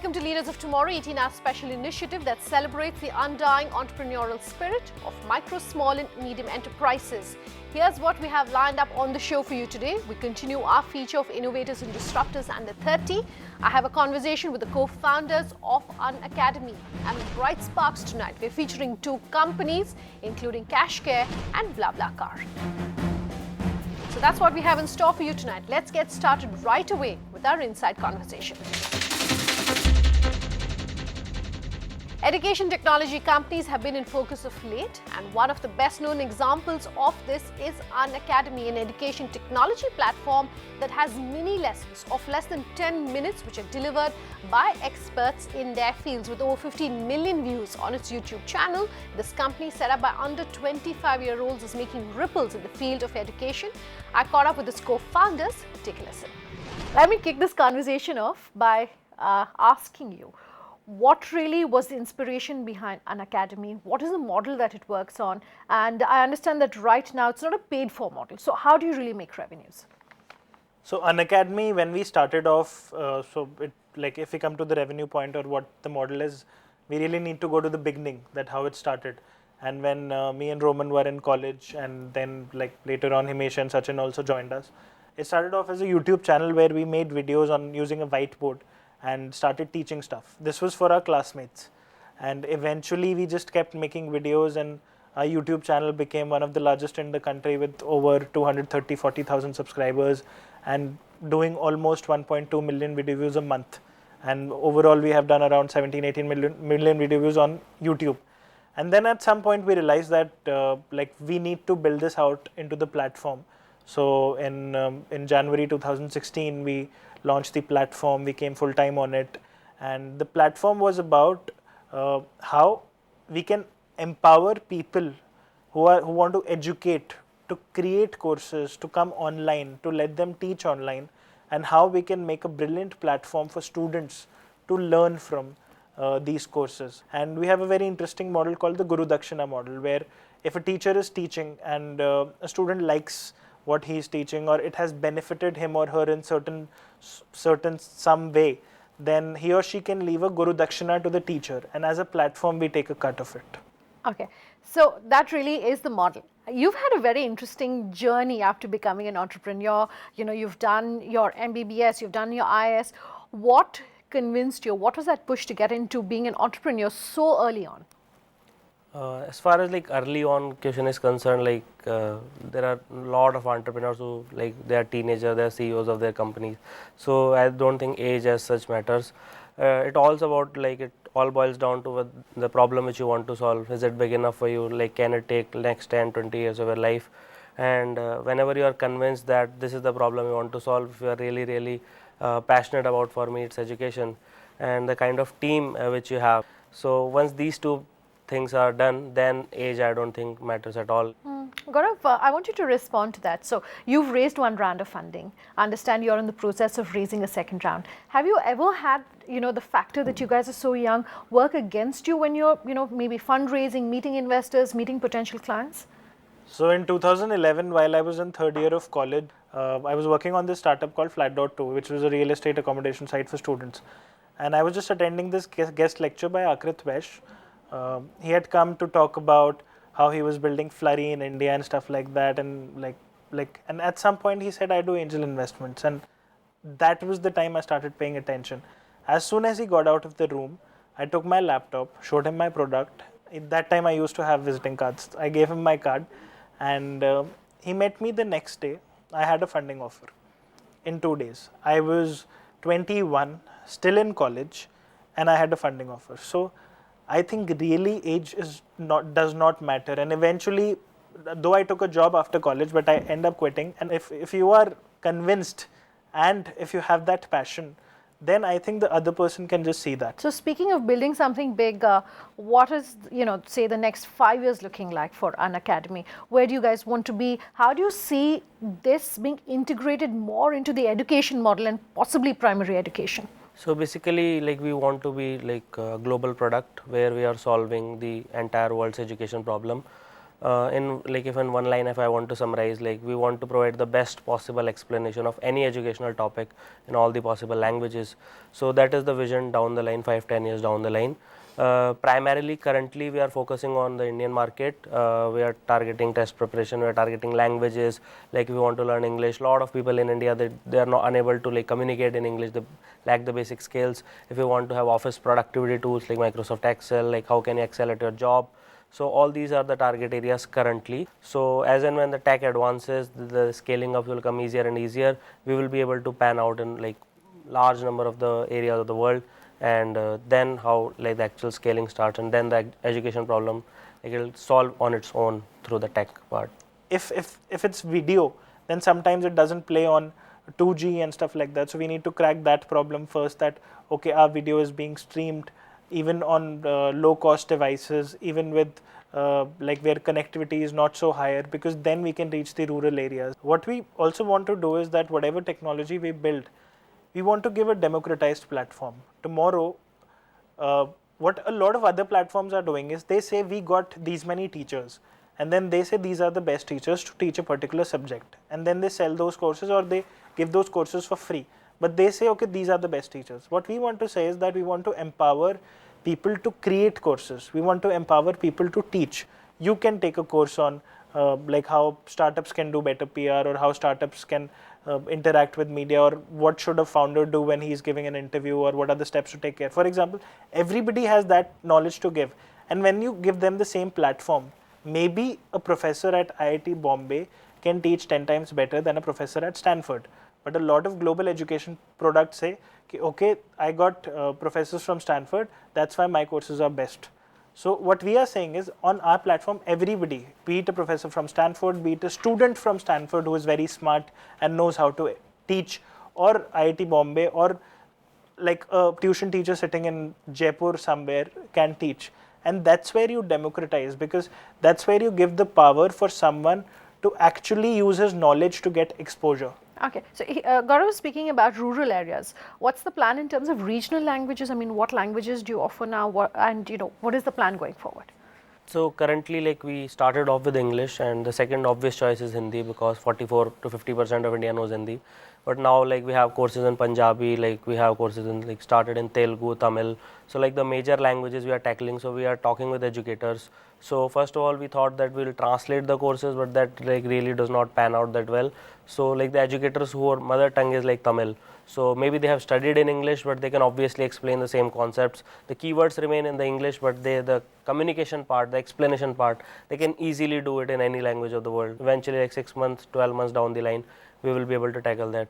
welcome to Leaders of Tomorrow, 18-hour special initiative that celebrates the undying entrepreneurial spirit of micro, small and medium enterprises. Here's what we have lined up on the show for you today. We continue our feature of innovators and disruptors under 30. I have a conversation with the co-founders of Unacademy. And in Bright Sparks tonight, we're featuring two companies, including Cashcare and BlaBlaCar. So that's what we have in store for you tonight. Let's get started right away with our inside conversation. Education technology companies have been in focus of late, and one of the best known examples of this is Unacademy, an education technology platform that has mini lessons of less than 10 minutes which are delivered by experts in their fields. With over 15 million views on its YouTube channel, this company set up by under 25-year-olds is making ripples in the field of education. I caught up with its co-founders. Take a listen. Let me kick this conversation off by asking you, what really was the inspiration behind Unacademy? What is the model that it works on? And I understand that right now it's not a paid-for model. So how do you really make revenues? So Unacademy, when we started off, if we come to the revenue point or what the model is, we really need to go to the beginning, that how it started. And when me and Roman were in college, and then later on Himesh and Sachin also joined us, it started off as a YouTube channel where we made videos on using a whiteboard and started teaching stuff. This was for our classmates, and eventually we just kept making videos, and our YouTube channel became one of the largest in the country with over 240,000 subscribers and doing almost 1.2 million video views a month. And overall we have done around 17-18 million video views on YouTube. And then at some point we realized that we need to build this out into the platform. So in January 2016 we launched the platform, we came full time on it, and the platform was about how we can empower people who want to educate, to create courses, to come online, to let them teach online, and how we can make a brilliant platform for students to learn from these courses. And we have a very interesting model called the Guru Dakshina model, where if a teacher is teaching and a student likes what he is teaching, or it has benefited him or her in some way, then he or she can leave a Guru Dakshina to the teacher, and as a platform we take a cut of it. Okay, so that really is the model. You've had a very interesting journey after becoming an entrepreneur. You know, you've done your MBBS, you've done your IIS. What convinced you? What was that push to get into being an entrepreneur so early on? As far as early on question is concerned, there are a lot of entrepreneurs who they are teenagers, they are CEOs of their companies. So I don't think age as such matters. It also about it all boils down to the problem which you want to solve. Is it big enough for you? Can it take next 10, 20 years of your life? And whenever you are convinced that this is the problem you want to solve, if you are really, really passionate about, for me it's education and the kind of team which you have. So once these two things are done, then age I don't think matters at all. Gaurav, I want you to respond to that. So you've raised one round of funding. I understand you're in the process of raising a second round. Have you ever had, the factor that you guys are so young work against you when you're, maybe fundraising, meeting investors, meeting potential clients? So in 2011, while I was in third year of college, I was working on this startup called Flat.to, which was a real estate accommodation site for students. And I was just attending this guest lecture by Akrit Vesh. He had come to talk about how he was building Flurry in India and stuff like that, and and at some point he said, I do angel investments, and that was the time I started paying attention. As soon as he got out of the room, I took my laptop, showed him my product. At that time I used to have visiting cards. I gave him my card, and he met me the next day. I had a funding offer in 2 days. I was 21, still in college, and I had a funding offer. So I think really age does not matter. And eventually, though I took a job after college, but I end up quitting. And if you are convinced and if you have that passion, then I think the other person can just see that. So speaking of building something big, what is, say the next 5 years looking like for Unacademy? Where do you guys want to be? How do you see this being integrated more into the education model and possibly primary education? So basically, we want to be a global product where we are solving the entire world's education problem. in like if in one line if I want to summarize, like we want to provide the best possible explanation of any educational topic in all the possible languages. So that is the vision down the line, 5-10 years down the line. Primarily currently we are focusing on the Indian market. We are targeting test preparation, we are targeting languages, like if we want to learn English. Lot of people in India, they are not unable to like communicate in English, they lack the basic skills. If you want to have office productivity tools like Microsoft Excel, like how can you excel at your job. So all these are the target areas currently. So as and when the tech advances, the scaling up will come easier and easier. We will be able to pan out in like large number of the areas of the world, and then how like the actual scaling starts, and then the education problem like it will solve on its own through the tech part. If it's video, then sometimes it doesn't play on 2G and stuff like that. So we need to crack that problem first, that okay, our video is being streamed even on low cost devices, even with like where connectivity is not so higher, because then we can reach the rural areas. What we also want to do is that whatever technology we build, we want to give a democratized platform. Tomorrow, what a lot of other platforms are doing is they say we got these many teachers, and then they say these are the best teachers to teach a particular subject, and then they sell those courses or they give those courses for free. But they say, okay, these are the best teachers. What we want to say is that we want to empower people to create courses. We want to empower people to teach. You can take a course on like how startups can do better PR, or how startups can interact with media, or what should a founder do when he's giving an interview, or what are the steps to take care. For example, everybody has that knowledge to give, and when you give them the same platform, maybe a professor at IIT Bombay can teach 10 times better than a professor at Stanford. But a lot of global education products say, okay, I got professors from Stanford, that's why my courses are best. So what we are saying is, on our platform, everybody, be it a professor from Stanford, be it a student from Stanford who is very smart and knows how to teach, or IIT Bombay, or like a tuition teacher sitting in Jaipur somewhere can teach. And that's where you democratize, because that's where you give the power for someone to actually use his knowledge to get exposure. Okay, so Gaurav is speaking about rural areas. What's the plan in terms of regional languages? I mean, what languages do you offer now, and what is the plan going forward? So currently, like we started off with English, and the second obvious choice is Hindi, because 44 to 50% of India knows Hindi. But now, like we have courses in Punjabi, like we have courses in like started in Telugu, Tamil. So like the major languages we are tackling. So we are talking with educators. So first of all, we thought that we'll translate the courses, but that like really does not pan out that well. So like the educators who are mother tongue is like Tamil. So maybe they have studied in English, but they can obviously explain the same concepts. The keywords remain in the English, but the communication part, the explanation part, they can easily do it in any language of the world. Eventually, like 6 months, 12 months down the line, we will be able to tackle that.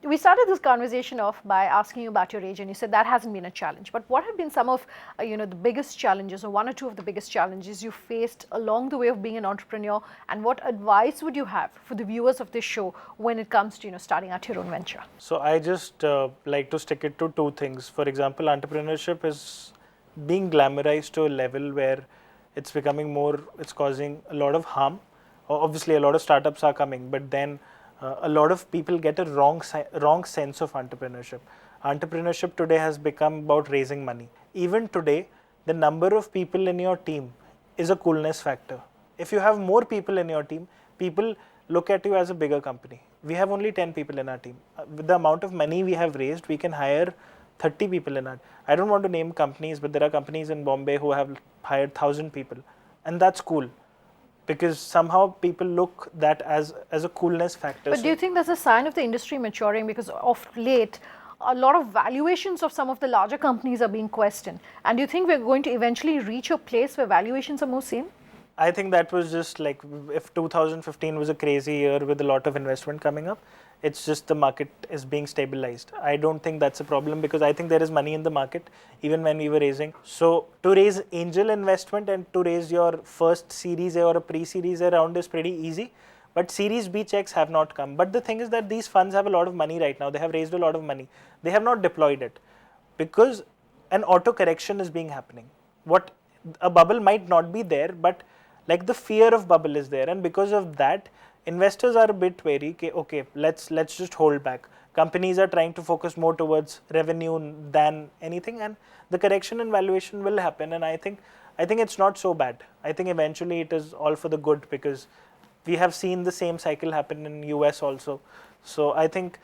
We started this conversation off by asking you about your age, and you said that hasn't been a challenge. But what have been some of the biggest challenges, or one or two of the biggest challenges you faced along the way of being an entrepreneur, and what advice would you have for the viewers of this show when it comes to starting out your own venture? So I just like to stick it to two things. For example, entrepreneurship is being glamorized to a level where it's becoming more, it's causing a lot of harm. Obviously, a lot of startups are coming, but then a lot of people get a wrong sense of entrepreneurship. Entrepreneurship today has become about raising money. Even today, the number of people in your team is a coolness factor. If you have more people in your team, people look at you as a bigger company. We have only 10 people in our team. With the amount of money we have raised, we can hire 30 people in our. I don't want to name companies, but there are companies in Bombay who have hired 1,000 people, and that's cool. Because somehow people look that as a coolness factor. But do you think that's a sign of the industry maturing? Because of late, a lot of valuations of some of the larger companies are being questioned. And do you think we're going to eventually reach a place where valuations are more sane? I think that was just like, if 2015 was a crazy year with a lot of investment coming up, it's just the market is being stabilized. I don't think that's a problem, because I think there is money in the market even when we were raising. So to raise angel investment and to raise your first series A or a pre-series A round is pretty easy, but series B checks have not come. But the thing is that these funds have a lot of money right now. They have raised a lot of money. They have not deployed it because an auto correction is being happening. What a bubble might not be there, but like the fear of bubble is there, and because of that, investors are a bit wary. Okay, let's just hold back. Companies are trying to focus more towards revenue than anything, and the correction in valuation will happen. And I think I think it's not so bad. I think eventually it is all for the good, because we have seen the same cycle happen in US also. So I think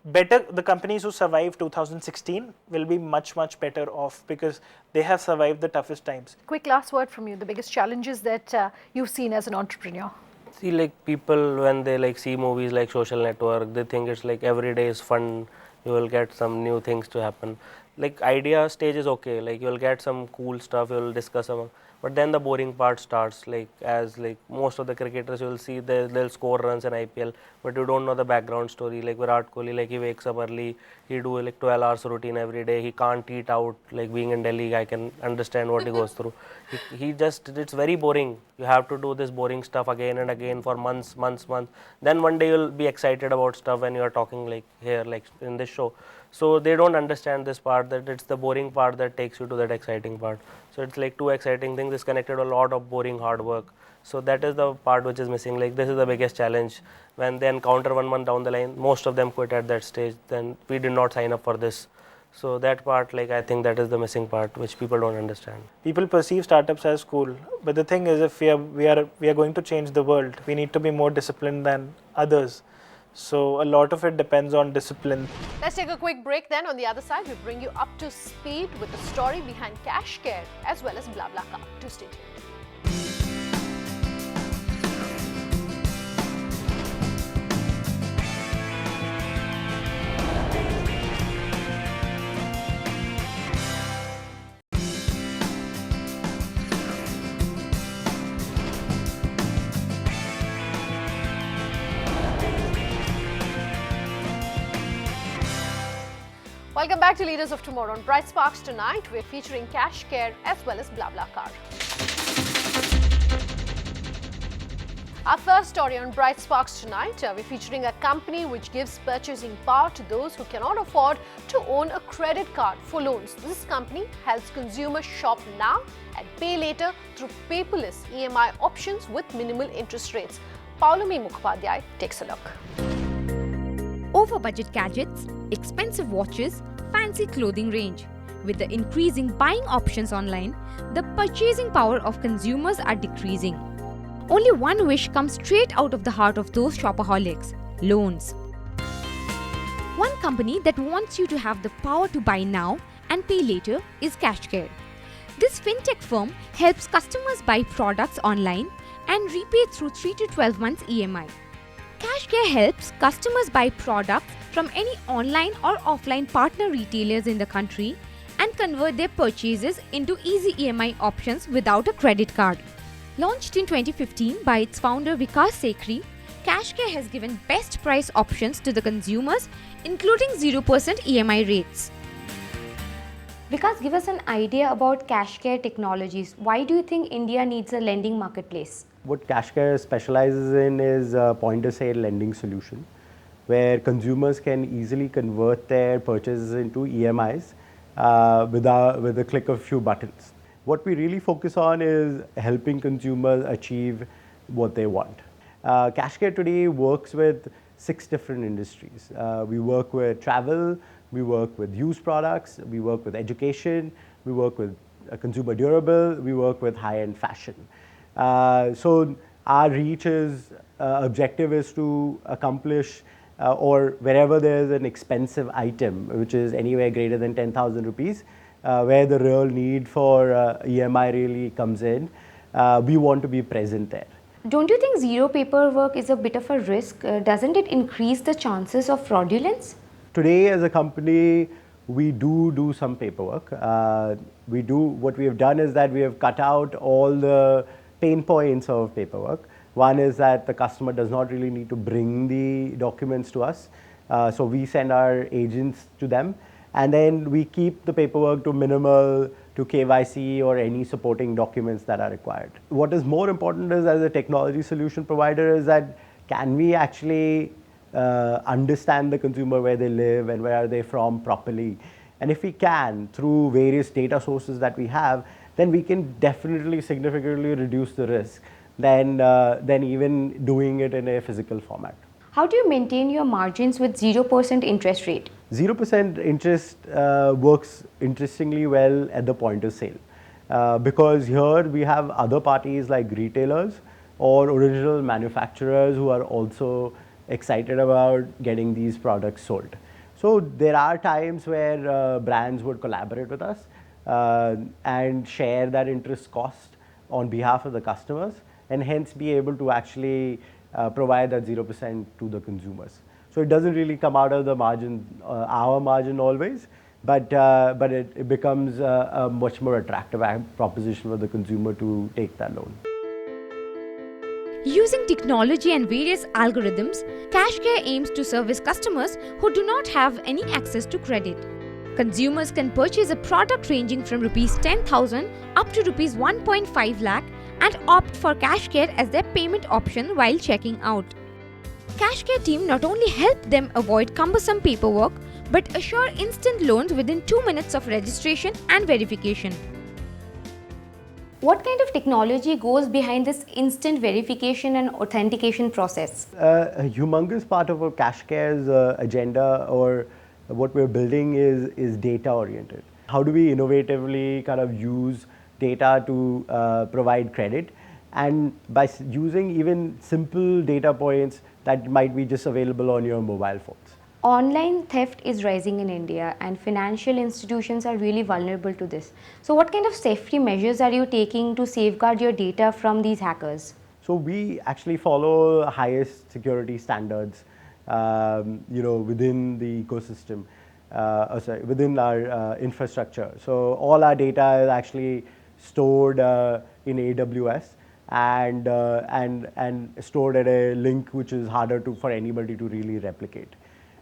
the companies who survived 2016 will be much better off, because they have survived the toughest times. Quick last word from you, the biggest challenges that you've seen as an entrepreneur. See, like people when they like see movies like Social Network, they think it's like every day is fun. You will get some new things to happen. Like idea stage is okay. Like you will get some cool stuff. You will discuss some, but then the boring part starts. Like as like most of the cricketers, you will see they'll score runs in IPL, but you don't know the background story. Like Virat Kohli, like he wakes up early. He do like 12 hours routine every day. He can't eat out. Like being in Delhi, I can understand what he goes through. He just, it's very boring. You have to do this boring stuff again and again for months. Then one day you'll be excited about stuff when you are talking like here, like in this show. So they don't understand this part, that it's the boring part that takes you to that exciting part. So it's like two exciting things disconnected a lot of boring hard work. So that is the part which is missing. Like this is the biggest challenge. When they encounter 1 month down the line, most of them quit at that stage. Then we did not sign up for this. So that part, like I think that is the missing part which people don't understand. People perceive startups as cool, but the thing is, if we are going to change the world, we need to be more disciplined than others. So a lot of it depends on discipline. Let's take a quick break, then on the other side we bring you up to speed with the story behind CashCare as well as BlaBlaCar. Do stay tuned. Welcome back to Leaders of Tomorrow. On Bright Sparks tonight, we're featuring CashCare as well as BlaBlaCar. Our first story on Bright Sparks tonight, we're featuring a company which gives purchasing power to those who cannot afford to own a credit card for loans. This company helps consumers shop now and pay later through paperless EMI options with minimal interest rates. Paulomi Mukhopadhyay takes a look. Over-budget gadgets, expensive watches, fancy clothing range. With the increasing buying options online, the purchasing power of consumers are decreasing. Only one wish comes straight out of the heart of those shopaholics: loans. One company that wants you to have the power to buy now and pay later is CashCare. This fintech firm helps customers buy products online and repay through 3 to 12 months EMI. CashCare helps customers buy products from any online or offline partner retailers in the country and convert their purchases into easy EMI options without a credit card. Launched in 2015 by its founder Vikas Sekhri, CashCare has given best price options to the consumers, including 0% EMI rates. Vikas, give us an idea about CashCare technologies. Why do you think India needs a lending marketplace? What CashCare specializes in is a point-of-sale lending solution, where consumers can easily convert their purchases into EMIs with a click of a few buttons. What we really focus on is helping consumers achieve what they want. CashCare today works with 6 different industries. We work with travel, we work with used products, we work with education, we work with consumer durable, we work with high-end fashion. So our reach is, objective is to accomplish or wherever there is an expensive item which is anywhere greater than 10,000 rupees, where the real need for EMI really comes in, we want to be present there. Don't you think zero paperwork is a bit of a risk? Doesn't it increase the chances of fraudulence? Today as a company, we do some paperwork. What we have done is that we have cut out all the pain points of paperwork. One is that the customer does not really need to bring the documents to us. So we send our agents to them, and then we keep the paperwork to minimal, to KYC or any supporting documents that are required. What is more important is, as a technology solution provider, is that can we actually understand the consumer, where they live and where are they from properly. And if we can, through various data sources that we have, then we can definitely significantly reduce the risk than even doing it in a physical format. How do you maintain your margins with 0% interest rate? 0% interest works interestingly well at the point of sale. because here we have other parties like retailers or original manufacturers who are also excited about getting these products sold. So there are times where brands would collaborate with us and share that interest cost on behalf of the customers, and hence be able to actually provide that 0% to the consumers. So it doesn't really come out of the margin, our margin always, but it becomes a much more attractive proposition for the consumer to take that loan. Using technology and various algorithms, CashCare aims to service customers who do not have any access to credit. Consumers can purchase a product ranging from Rs 10,000 up to Rs 1.5 lakh and opt for CashCare as their payment option while checking out. CashCare team not only help them avoid cumbersome paperwork but assure instant loans within 2 minutes of registration and verification. What kind of technology goes behind this instant verification and authentication process? A humongous part of our CashCare's agenda, or what we're building, is data oriented. How do we innovatively kind of use data to provide credit, and by using even simple data points that might be just available on your mobile phones. Online theft is rising in India and financial institutions are really vulnerable to this. So what kind of safety measures are you taking to safeguard your data from these hackers? So we actually follow highest security standards, within the ecosystem, within our infrastructure. So all our data is actually stored in AWS and stored at a link which is harder for anybody to really replicate.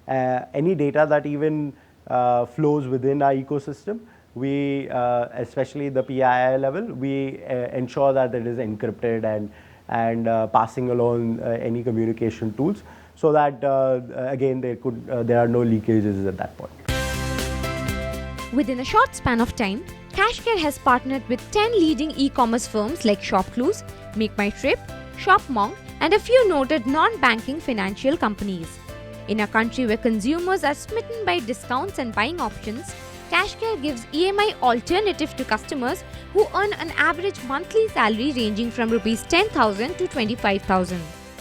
Any data that even flows within our ecosystem, we, especially the PII level, we ensure that it is encrypted and passing along any communication tools, so that again there are no leakages at that point. Within a short span of time, CashCare has partnered with 10 leading e-commerce firms like ShopClues, MakeMyTrip, ShopMonk, and a few noted non-banking financial companies. In a country where consumers are smitten by discounts and buying options, CashCare gives EMI alternative to customers who earn an average monthly salary ranging from Rs 10,000 to 25,000.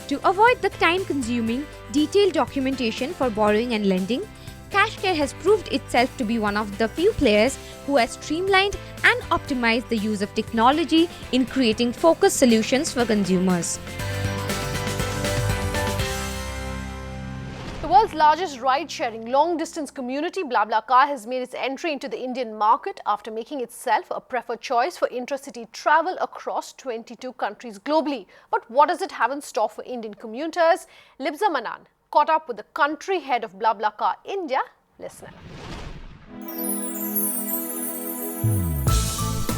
To avoid the time-consuming, detailed documentation for borrowing and lending, CashCare has proved itself to be one of the few players who has streamlined and optimized the use of technology in creating focused solutions for consumers. The world's largest ride-sharing long-distance community, BlaBlaCar, has made its entry into the Indian market after making itself a preferred choice for intra-city travel across 22 countries globally. But what does it have in store for Indian commuters? Libza Manan caught up with the country head of BlaBlaCar India. Listen.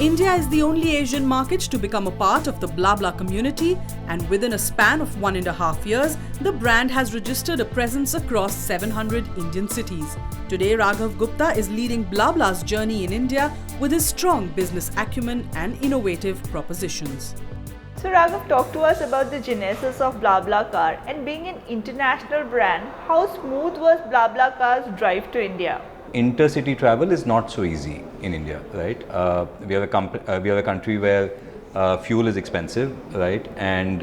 India is the only Asian market to become a part of the BlaBla community, and within a span of 1.5 years, the brand has registered a presence across 700 Indian cities. Today, Raghav Gupta is leading BlaBla's journey in India with his strong business acumen and innovative propositions. So Raghav, talk to us about the genesis of BlaBlaCar, and being an international brand, how smooth was BlaBlaCar's drive to India? Intercity travel is not so easy in India, right? We are a country where fuel is expensive, right? And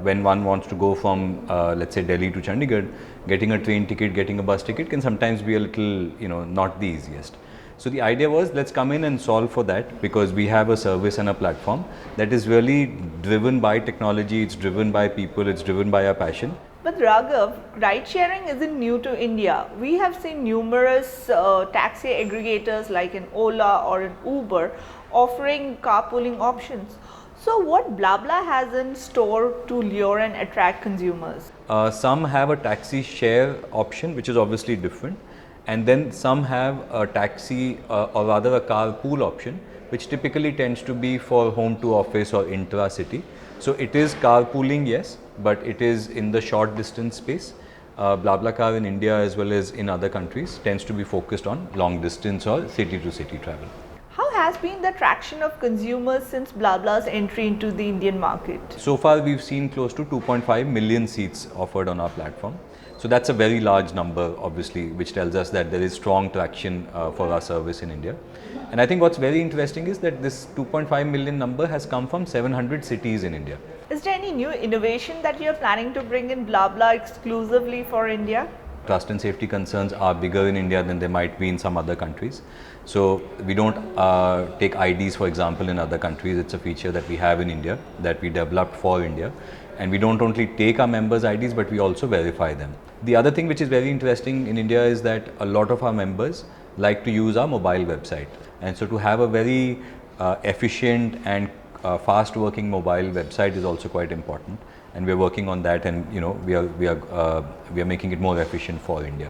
when one wants to go from, let's say, Delhi to Chandigarh, getting a train ticket, getting a bus ticket can sometimes be a little, not the easiest. So the idea was, let's come in and solve for that, because we have a service and a platform that is really driven by technology, it's driven by people, it's driven by our passion. But Raghav, ride sharing isn't new to India. We have seen numerous taxi aggregators like an Ola or an Uber offering carpooling options. So what BlaBla has in store to lure and attract consumers? Some have a taxi share option, which is obviously different. And then some have a taxi or rather a carpool option, which typically tends to be for home to office or intra-city. So it is carpooling, yes, but it is in the short distance space. BlaBlaCar in India as well as in other countries tends to be focused on long distance or city to city travel. How has been the traction of consumers since BlaBla's entry into the Indian market? So far we've seen close to 2.5 million seats offered on our platform. So So that's a very large number, obviously, which tells us that there is strong traction for our service in India. And I think what's very interesting is that this 2.5 million number has come from 700 cities in India. Is there any new innovation that you're planning to bring in BlaBla exclusively for India? Trust and safety concerns are bigger in India than they might be in some other countries. So we don't take IDs, for example, in other countries. It's a feature that we have in India that we developed for India. And we don't only take our members' IDs, but we also verify them. The other thing which is very interesting in India is that a lot of our members like to use our mobile website. And so to have a very efficient and fast working mobile website is also quite important. And we are working on that, and we are making it more efficient for India.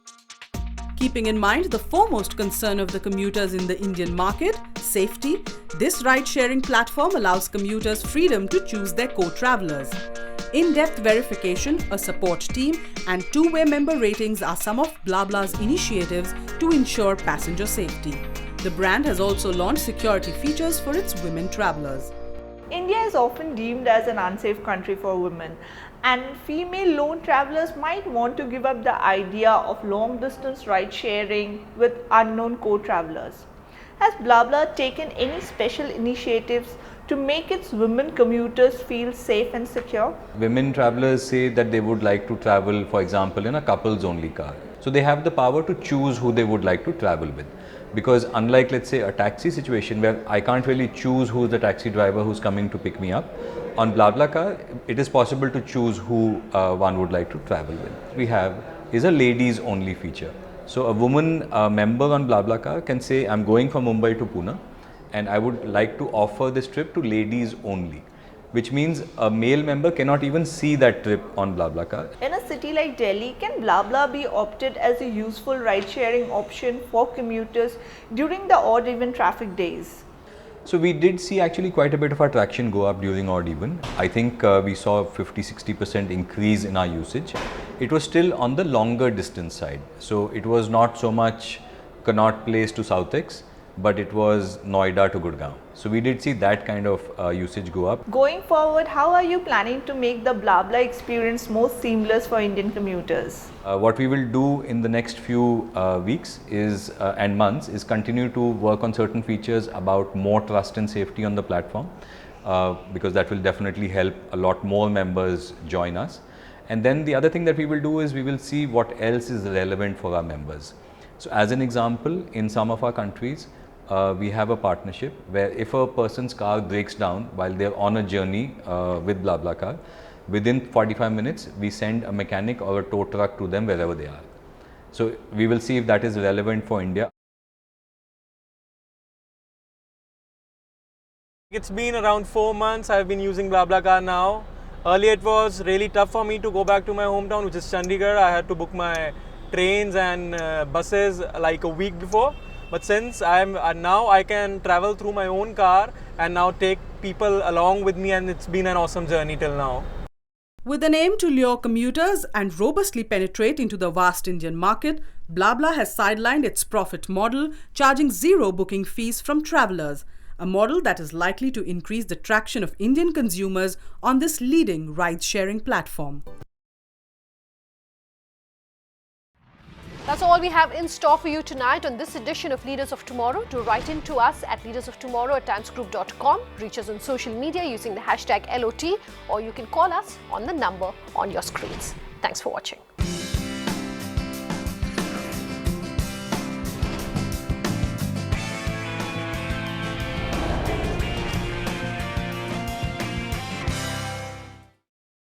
Keeping in mind the foremost concern of the commuters in the Indian market, safety, this ride-sharing platform allows commuters freedom to choose their co-travelers. In-depth verification, a support team, and two-way member ratings are some of BlaBla's initiatives to ensure passenger safety. The brand has also launched security features for its women travelers. India is often deemed as an unsafe country for women, and female lone travelers might want to give up the idea of long distance ride sharing with unknown co-travelers. Has BlaBla taken any special initiatives to make its women commuters feel safe and secure? Women travelers say that they would like to travel, for example, in a couples only car. So they have the power to choose who they would like to travel with. Because unlike, let's say, a taxi situation where I can't really choose who's the taxi driver who's coming to pick me up, on BlaBlaCar, it is possible to choose who one would like to travel with. We have is a ladies only feature. So a woman member on BlaBlaCar can say, I'm going from Mumbai to Pune and I would like to offer this trip to ladies only, which means a male member cannot even see that trip on BlaBlaCar. In a city like Delhi, can BlaBla be opted as a useful ride-sharing option for commuters during the odd-even traffic days? So we did see actually quite a bit of our traction go up during odd even. I think we saw a 50-60% increase in our usage. It was still on the longer distance side. So it was not so much Connaught Place to Southex, but it was Noida to Gurgaon. So we did see that kind of usage go up. Going forward, how are you planning to make the BlaBla experience more seamless for Indian commuters? What we will do in the next few weeks is and months is continue to work on certain features about more trust and safety on the platform, because that will definitely help a lot more members join us. And then the other thing that we will do is we will see what else is relevant for our members. So as an example, in some of our countries, we have a partnership where if a person's car breaks down while they're on a journey with BlaBlaCar, within 45 minutes, we send a mechanic or a tow truck to them wherever they are. So we will see if that is relevant for India. It's been around 4 months I've been using BlaBlaCar now. Earlier it was really tough for me to go back to my hometown, which is Chandigarh. I had to book my trains and buses like a week before. But since now I can travel through my own car and now take people along with me, and it's been an awesome journey till now. With an aim to lure commuters and robustly penetrate into the vast Indian market, BlaBla has sidelined its profit model, charging zero booking fees from travelers, a model that is likely to increase the traction of Indian consumers on this leading ride-sharing platform. That's all we have in store for you tonight on this edition of Leaders of Tomorrow. Do write in to us at leadersoftomorrow@timesgroup.com. Reach us on social media using the hashtag LOT, or you can call us on the number on your screens. Thanks for watching.